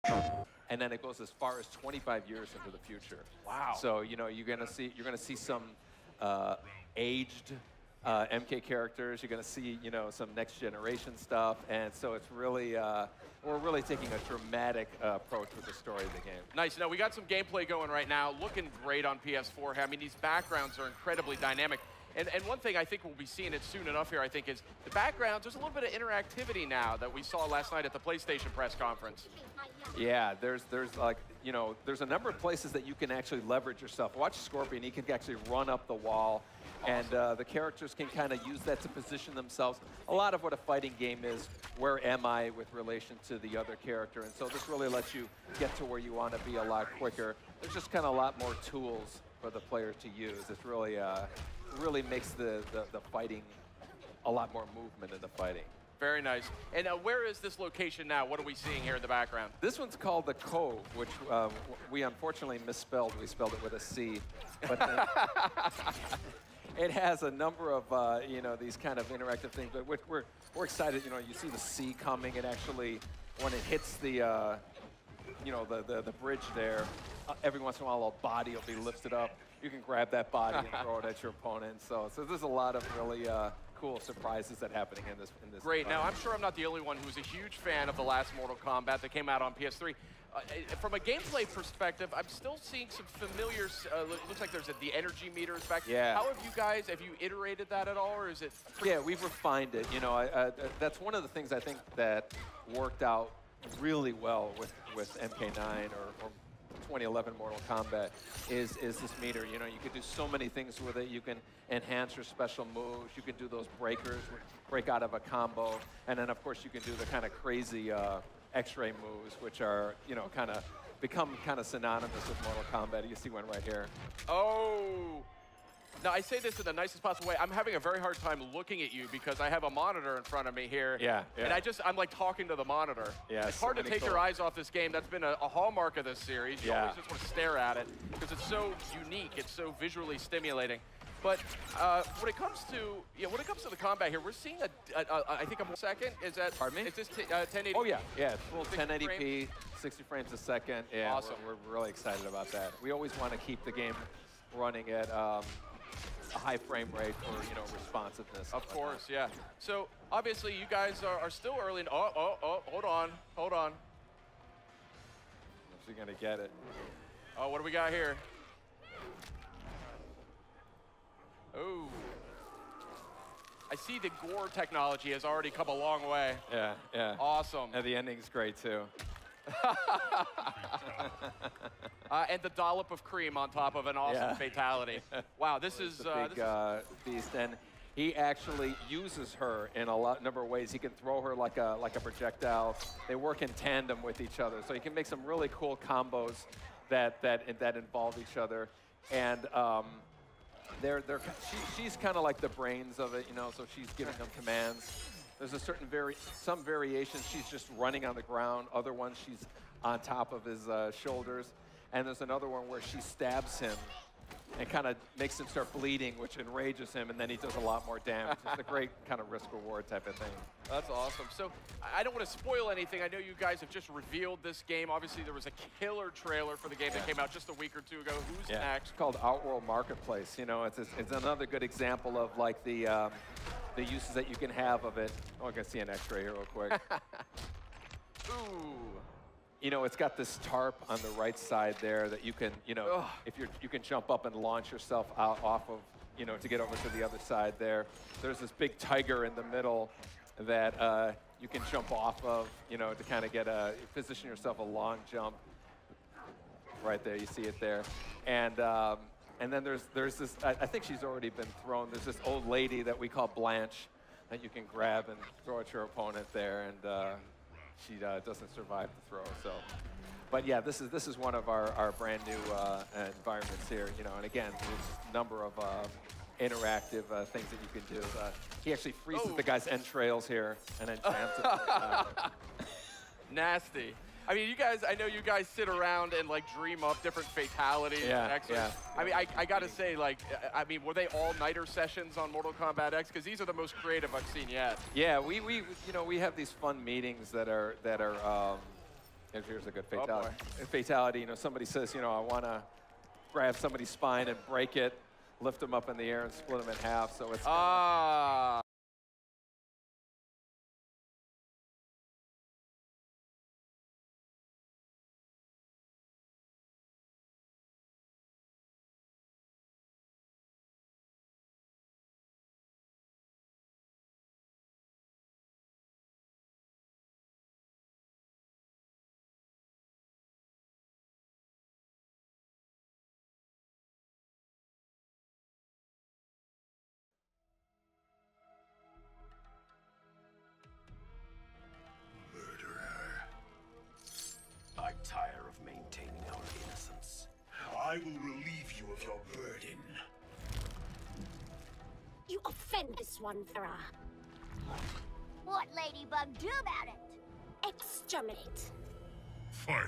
and then it goes as far as 25 years into the future. Wow. So you're gonna see some aged MK characters. You're gonna see some next generation stuff, and so it's really we're really taking a dramatic approach with the story of the game. Nice. Now we got some gameplay going right now, looking great on PS4. I mean, these backgrounds are incredibly dynamic. And one thing I think we'll be seeing it soon enough here, I think, is the backgrounds. There's a little bit of interactivity now that we saw last night at the PlayStation press conference. Yeah, there's like, there's a number of places that you can actually leverage yourself. Watch Scorpion, he can actually run up the wall, and the characters can kind of use that to position themselves. A lot of what a fighting game is, where am I with relation to the other character? And so this really lets you get to where you want to be a lot quicker. There's just kind of a lot more tools for the player to use. It's really makes the fighting a lot more movement in the fighting. Very nice. And where is this location now? What are we seeing here in the background? This one's called the Cove, which we unfortunately misspelled. We spelled it with a C. But it has a number of these kind of interactive things. But we're excited. You see the sea coming. It actually, when it hits the the bridge there, every once in a while a body will be lifted up. You can grab that body and throw it at your opponent. So there's a lot of really cool surprises that are happening in this. Great. Now, I'm sure I'm not the only one who's a huge fan of the last Mortal Kombat that came out on PS3. From a gameplay perspective, I'm still seeing some familiar, looks like there's the energy meters back. Yeah. How have you iterated that at all, or is it? Yeah, we've refined it. That's one of the things I think that worked out really well with MK9 or 2011 Mortal Kombat is this meter. You could do so many things with it. You can enhance your special moves. You can do those breakers, break out of a combo, and then of course you can do the kind of crazy X-ray moves, which are kind of become kind of synonymous with Mortal Kombat. You see one right here. Oh. Now, I say this in the nicest possible way. I'm having a very hard time looking at you because I have a monitor in front of me here. Yeah. And I'm like talking to the monitor. Yeah, it's hard to take your eyes off this game. That's been a hallmark of this series. You always just want to stare at it because it's so unique. It's so visually stimulating. But when it comes to the combat here, we're seeing I think a second. Is that? Pardon me? Is this 1080p? Oh yeah, it's full 1080p, 1080p, 60 frames a second. Yeah, awesome. We're really excited about that. We always want to keep the game running at a high frame rate for responsiveness. Of course, yeah. So obviously you guys are still early. Hold on. Is he gonna get it? Oh, what do we got here? Oh. I see the gore technology has already come a long way. Yeah. Awesome. And the ending's great too. And the dollop of cream on top of an awesome fatality. Wow, this is a big beast, and he actually uses her in a number of ways. He can throw her like a projectile. They work in tandem with each other, so you can make some really cool combos that involve each other. And she's kind of like the brains of it, so she's giving them commands. There's some variations she's just running on the ground. Other ones she's on top of his shoulders. And there's another one where she stabs him and kind of makes him start bleeding, which enrages him, and then he does a lot more damage. It's a great kind of risk-reward type of thing. That's awesome. So I don't want to spoil anything. I know you guys have just revealed this game. Obviously, there was a killer trailer for the game that came out just a week or two ago. Who's next? It's called Outworld Marketplace. It's another good example of like the uses that you can have of it. Oh, I can see an X-ray here real quick. Ooh. It's got this tarp on the right side there that you can, if you can jump up and launch yourself out off of, to get over to the other side there. There's this big tiger in the middle that you can jump off of, to kind of position yourself a long jump. Right there, you see it there. And then there's this, I think she's already been thrown. There's this old lady that we call Blanche that you can grab and throw at your opponent there, and she doesn't survive the throw. So, but yeah, this is one of our brand new environments here. And again, there's a number of interactive things that you can do. He actually freezes the guy's entrails here and then jams it. Nasty. I mean, I know you guys sit around and like dream up different fatalities. Yeah. I mean, I gotta say, were they all-nighter sessions on Mortal Kombat X? Because these are the most creative I've seen yet. Yeah, we have these fun meetings that are Here's a good Oh, fatality. Fatality, you know, somebody says, you know, I want to grab somebody's spine and break it, lift them up in the air and split them in half. So it's I tire of maintaining our innocence. I will relieve you of your burden. You offend this one, Farah. What Ladybug do about it? Exterminate. Fight.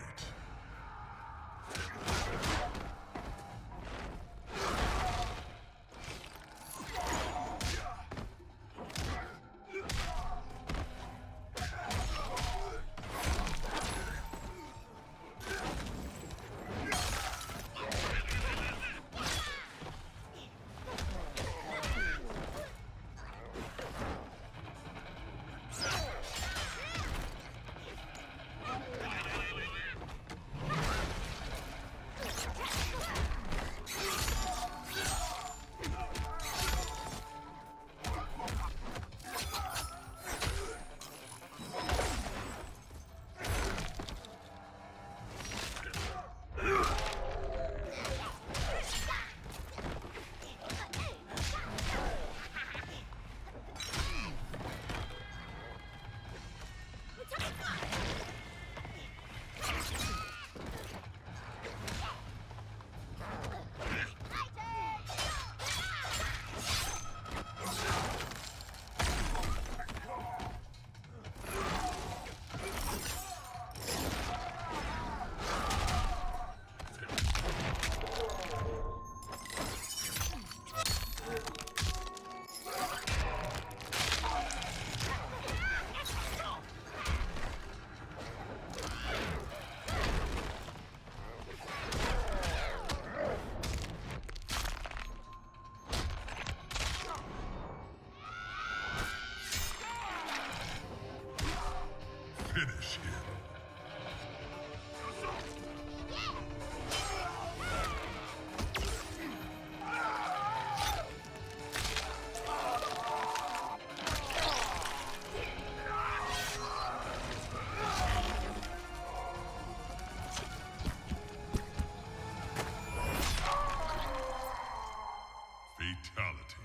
Finish him. Fatality.